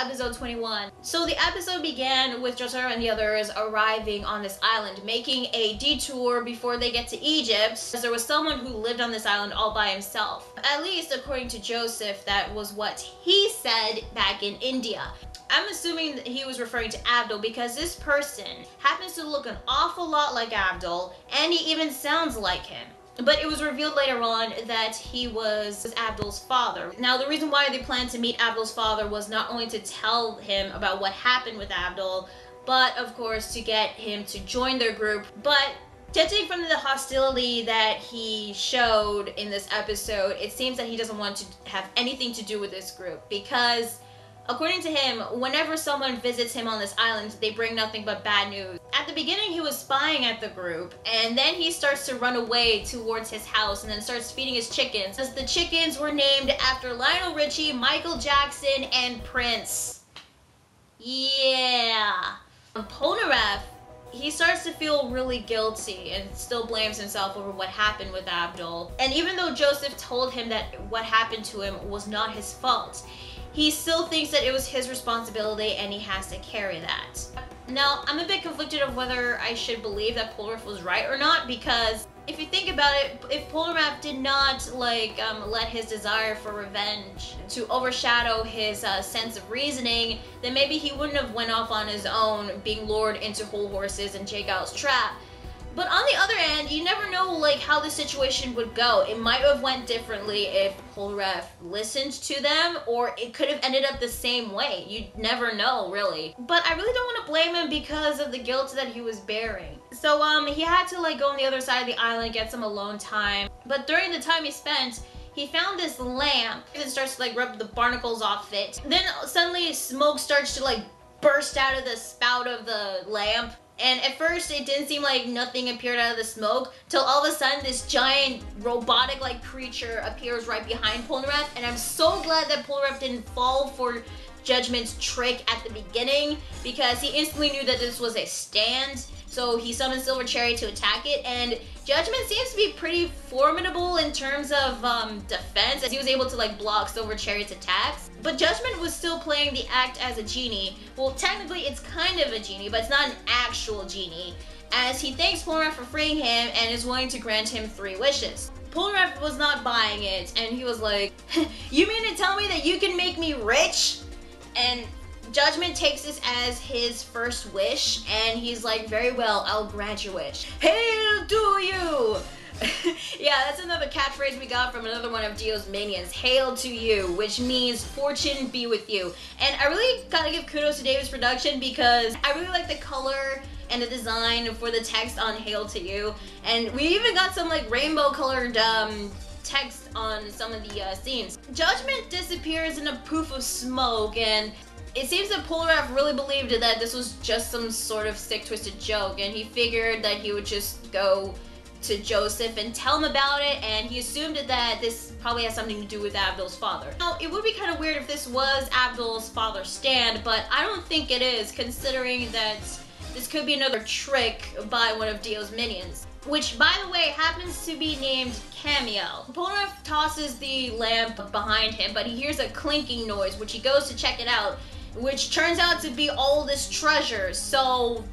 episode 21. So the episode began with Jojo and the others arriving on this island, making a detour before they get to Egypt, because there was someone who lived on this island all by himself. At least according to Joseph, that was what he said back in India. I'm assuming that he was referring to Avdol because this person happens to look an awful lot like Avdol, and he even sounds like him. But it was revealed later on that he was Avdol's father. Now, the reason why they planned to meet Avdol's father was not only to tell him about what happened with Avdol, but of course to get him to join their group. But judging from the hostility that he showed in this episode, it seems that he doesn't want to have anything to do with this group because, according to him, whenever someone visits him on this island, they bring nothing but bad news. At the beginning, he was spying at the group, and then he starts to run away towards his house and then starts feeding his chickens. As the chickens were named after Lionel Richie, Michael Jackson, and Prince. Yeah. Polnareff, he starts to feel really guilty and still blames himself over what happened with Avdol. And even though Joseph told him that what happened to him was not his fault, he still thinks that it was his responsibility and he has to carry that. Now, I'm a bit conflicted of whether I should believe that Polnareff was right or not, because if you think about it, if Polnareff did not let his desire for revenge to overshadow his sense of reasoning, then maybe he wouldn't have went off on his own, being lured into whole horses and Jagal's trap. But on the other end, you never know how the situation would go. It might have went differently if Polnareff listened to them, or it could have ended up the same way. You'd never know, really. But I really don't want to blame him because of the guilt that he was bearing. So he had to go on the other side of the island, get some alone time. But during the time he spent, he found this lamp and starts to rub the barnacles off it. Then suddenly smoke starts to burst out of the spout of the lamp. And at first it didn't seem like nothing appeared out of the smoke, till all of a sudden this giant robotic creature appears right behind Polnareff. And I'm so glad that Polnareff didn't fall for Judgment's trick at the beginning, because he instantly knew that this was a stand. So he summoned Silver Cherry to attack it, and Judgment seems to be pretty formidable in terms of defense, as he was able to block Silver Cherry's attacks. But Judgment was still playing the act as a genie. Well, technically it's kind of a genie, but it's not an actual genie, as he thanks Polnareff for freeing him and is willing to grant him 3 wishes. Polnareff was not buying it, and he was like, "You mean to tell me that you can make me rich?" And Judgment takes this as his first wish, and he's like, "Very well, I'll grant your wish. Hail to you!" Yeah, that's another catchphrase we got from another one of Dio's minions. Hail to you, which means fortune be with you. And I really gotta give kudos to David's production, because I really like the color and the design for the text on Hail to you. And we even got some rainbow colored text on some of the scenes. Judgment disappears in a poof of smoke, and it seems that Polnareff really believed that this was just some sort of sick, twisted joke, and he figured that he would just go to Joseph and tell him about it, and he assumed that this probably has something to do with Avdol's father. Now, it would be kind of weird if this was Avdol's father's stand, but I don't think it is, considering that this could be another trick by one of Dio's minions, which, by the way, happens to be named Cameo. Polnareff tosses the lamp behind him, but he hears a clinking noise, which he goes to check it out, which turns out to be all this treasure. So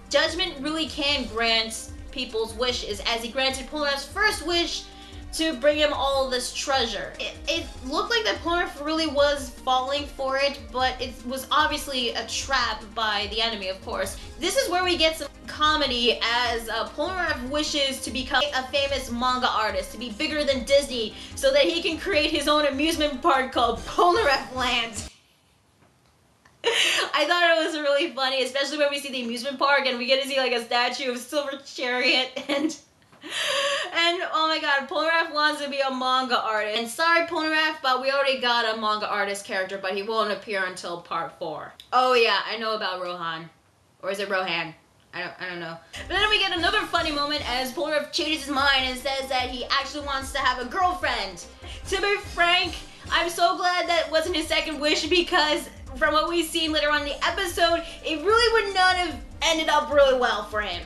Judgment really can grant people's wishes, as he granted Polnareff's first wish to bring him all this treasure. It looked like that Polnareff really was falling for it, but it was obviously a trap by the enemy, of course. This is where we get some comedy, as Polnareff wishes to become a famous manga artist, to be bigger than Disney, so that he can create his own amusement park called Polnareff Land. I thought it was really funny, especially when we see the amusement park and we get to see a statue of Silver Chariot, and oh my god, Polnareff wants to be a manga artist. And sorry Polnareff, but we already got a manga artist character, but he won't appear until part 4. Oh yeah, I know about Rohan. Or is it Rohan? I don't know. But then we get another funny moment as Polnareff changes his mind and says that he actually wants to have a girlfriend. To be frank, I'm so glad that wasn't his second wish, because from what we've seen later on in the episode, it really would not have ended up really well for him.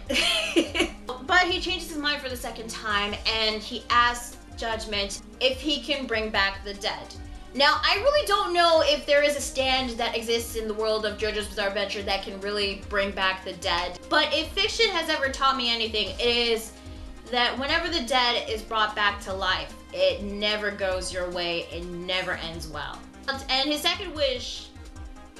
But he changes his mind for the second time, and he asks Judgment if he can bring back the dead. Now, I really don't know if there is a stand that exists in the world of JoJo's Bizarre Adventure that can really bring back the dead. But if fiction has ever taught me anything, it is that whenever the dead is brought back to life, it never goes your way, it never ends well. And his second wish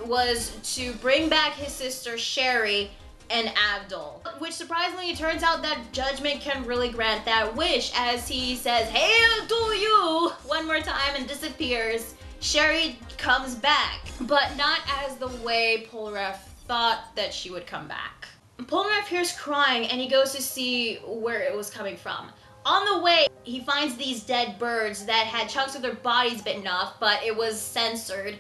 was to bring back his sister Sherry and Avdol, which surprisingly it turns out that Judgement can really grant that wish, as he says, "Hey, Avdol, you!" one more time and disappears. Sherry comes back, but not as the way Polnareff thought that she would come back. Polnareff hears crying and he goes to see where it was coming from. On the way, he finds these dead birds that had chunks of their bodies bitten off, but it was censored.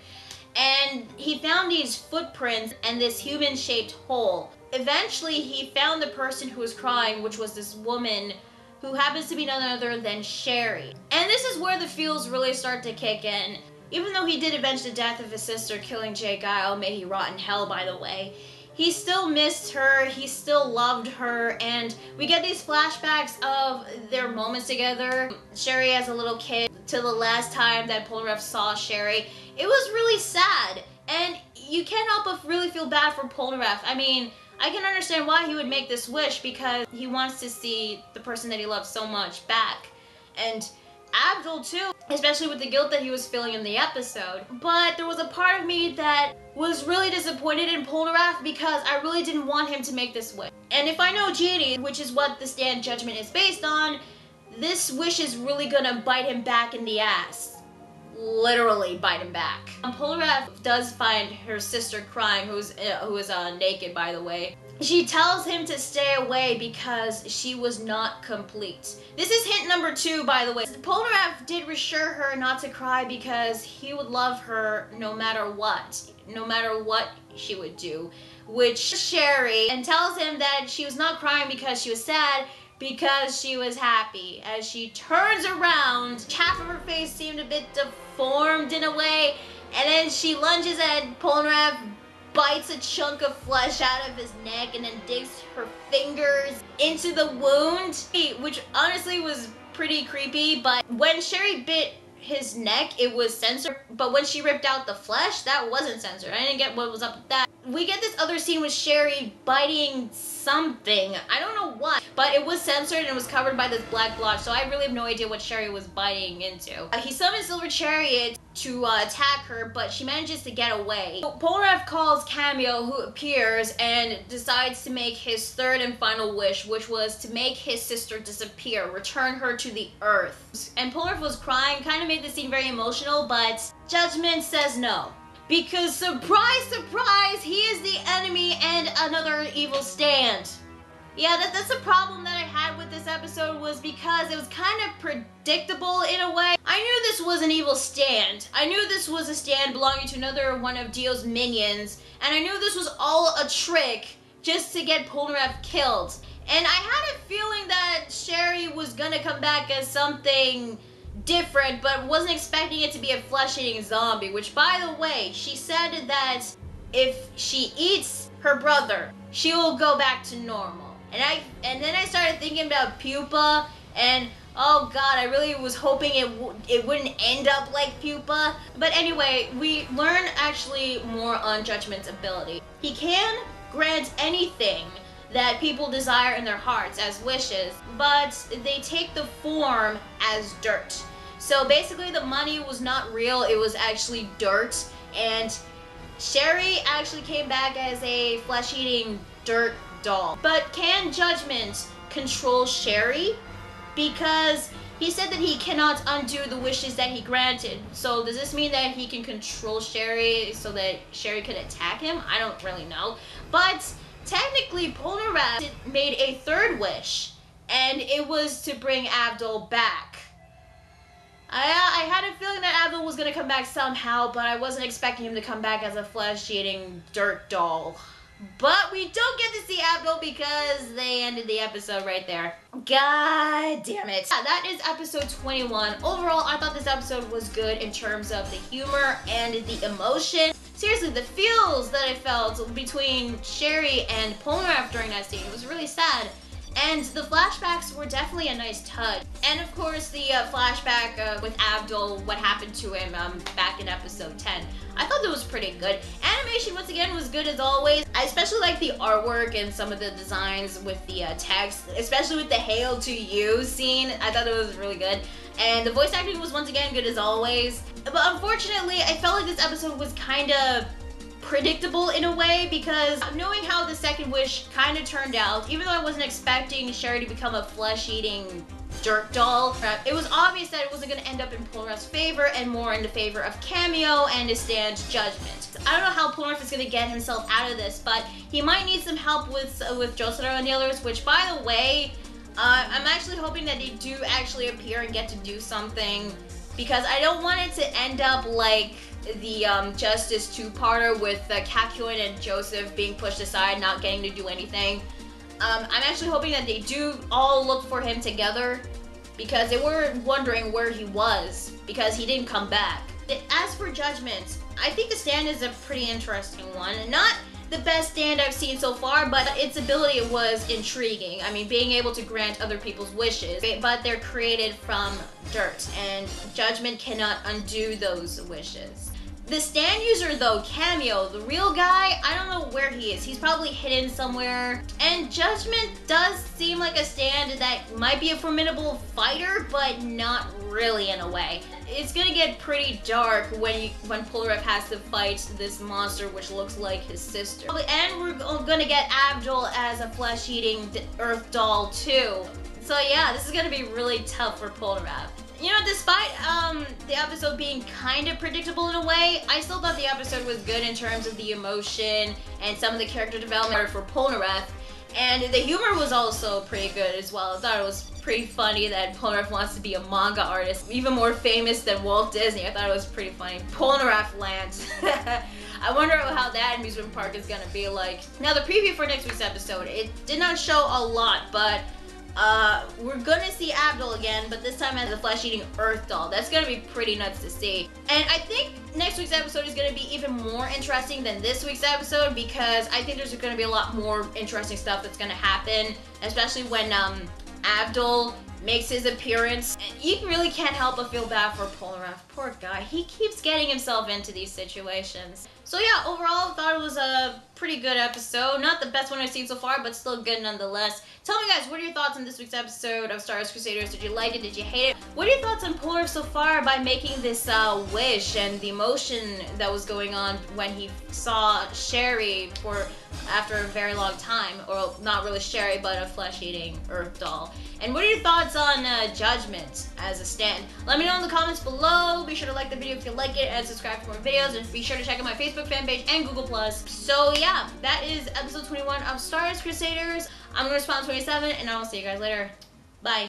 And he found these footprints and this human-shaped hole. Eventually, he found the person who was crying, which was this woman who happens to be none other than Sherry. And this is where the feels really start to kick in. Even though he did avenge the death of his sister, killing Jay Guile, may he rot in hell, by the way, he still missed her, he still loved her, and we get these flashbacks of their moments together. Sherry as a little kid, to the last time that Polnareff saw Sherry. It was really sad, and you can't help but really feel bad for Polnareff. I mean, I can understand why he would make this wish, because he wants to see the person that he loves so much back. And Avdol too, especially with the guilt that he was feeling in the episode. But there was a part of me that was really disappointed in Polnareff because I really didn't want him to make this wish. And if I know Genie, which is what the stand Judgement is based on, this wish is really gonna bite him back in the ass. Literally bite him back. Polnareff does find her sister crying, who is naked, by the way. She tells him to stay away because she was not complete. This is hint number 2, by the way. Polnareff did reassure her not to cry because he would love her no matter what she would do, which Sherry, and tells him that she was not crying because she was sad, because she was happy. As she turns around, half of her face seemed a bit deformed in a way, and then she lunges at Polnareff, bites a chunk of flesh out of his neck, and then digs her fingers into the wound, which honestly was pretty creepy. But when Sherry bit his neck, it was censored, but when she ripped out the flesh, that wasn't censored. I didn't get what was up with that. We get this other scene with Sherry biting something, I don't know what, but it was censored and it was covered by this black blotch, so I really have no idea what Sherry was biting into. He summons Silver Chariot to attack her, but she manages to get away. Polnareff calls Cameo, who appears and decides to make his third and final wish, which was to make his sister disappear, return her to the earth. And Polnareff was crying, kind of made the scene very emotional, but Judgement says no. Because surprise, surprise, he is the enemy and another evil stand. Yeah, that's the problem that I had with this episode, was because it was kind of predictable in a way. I knew this was an evil stand. I knew this was a stand belonging to another one of Dio's minions, and I knew this was all a trick just to get Polnareff killed. And I had a feeling that Sherry was gonna come back as something different, but wasn't expecting it to be a flesh-eating zombie, which, by the way, she said that if she eats her brother, she will go back to normal. And then I started thinking about Pupa, and oh god, I really was hoping it wouldn't end up like Pupa. But anyway, we learn actually more on Judgment's ability. He can grant anything that people desire in their hearts as wishes, but they take the form as dirt. So basically the money was not real, it was actually dirt, and Sherry actually came back as a flesh-eating dirt doll. But can Judgement control Sherry? Because he said that he cannot undo the wishes that he granted. So does this mean that he can control Sherry so that Sherry could attack him? I don't really know. But technically, Polnareff made a third wish, and it was to bring Avdol back. I had a feeling that Avdol was gonna come back somehow, but I wasn't expecting him to come back as a flesh-eating dirt doll. But we don't get to see Avdol because they ended the episode right there. God damn it. Yeah, that is episode 21. Overall, I thought this episode was good in terms of the humor and the emotion. Seriously, the feels that I felt between Sherry and Polnareff during that scene was really sad. And the flashbacks were definitely a nice touch. And of course, the flashback with Avdol, what happened to him back in episode 10. I thought that was pretty good. Animation, once again, was good as always. I especially like the artwork and some of the designs with the text, especially with the Hail to You scene. I thought it was really good. And the voice acting was once again good as always. But unfortunately, I felt like this episode was kind of predictable in a way, because knowing how the second wish kind of turned out, even though I wasn't expecting Sherry to become a flesh-eating dirt doll, it was obvious that it wasn't going to end up in Polnareff's favor and more in the favor of Cameo and his stand Judgment. I don't know how Polnareff is going to get himself out of this, but he might need some help with Jojo and the others, which, by the way, I'm actually hoping that they do actually appear and get to do something, because I don't want it to end up like the Justice 2-parter with Kakyoin and Joseph being pushed aside, not getting to do anything. I'm actually hoping that they do all look for him together, because they were wondering where he was, because he didn't come back. As for Judgment, I think the stand is a pretty interesting one. Not the best stand I've seen so far, but its ability was intriguing. I mean, being able to grant other people's wishes, but they're created from dirt, and Judgment cannot undo those wishes. The stand user though, Cameo, the real guy, I don't know where he is. He's probably hidden somewhere. And Judgment does seem like a stand that might be a formidable fighter, but not really in a way. It's gonna get pretty dark when Polnareff has to fight this monster which looks like his sister. And we're gonna get Avdol as a flesh-eating earth doll too. So yeah, this is gonna be really tough for Polnareff. You know, despite the episode being kind of predictable in a way, I still thought the episode was good in terms of the emotion and some of the character development for Polnareff. And the humor was also pretty good as well. I thought it was pretty funny that Polnareff wants to be a manga artist, even more famous than Walt Disney. I thought it was pretty funny. Polnareff land. I wonder how that amusement park is gonna be like. Now, the preview for next week's episode, it did not show a lot, but we're gonna see Avdol again, but this time as a flesh-eating earth doll. That's gonna be pretty nuts to see. And I think next week's episode is gonna be even more interesting than this week's episode, because I think there's gonna be a lot more interesting stuff that's gonna happen, especially when Avdol makes his appearance. And you really can't help but feel bad for Polnareff. Poor guy. He keeps getting himself into these situations. So yeah, overall, I thought it was a pretty good episode. Not the best one I've seen so far, but still good nonetheless. Tell me guys, what are your thoughts on this week's episode of Stardust Crusaders? Did you like it? Did you hate it? What are your thoughts on Polnareff so far by making this wish and the emotion that was going on when he saw Sherry after a very long time? Or not really Sherry, but a flesh-eating earth doll. And what are your thoughts on Judgment as a stand? Let me know in the comments below. Be sure to like the video if you like it and subscribe for more videos. And be sure to check out my Facebook fan page and Google+. So yeah, that is episode 21 of Stardust Crusaders. I'm going to respond 27, and I will see you guys later. Bye.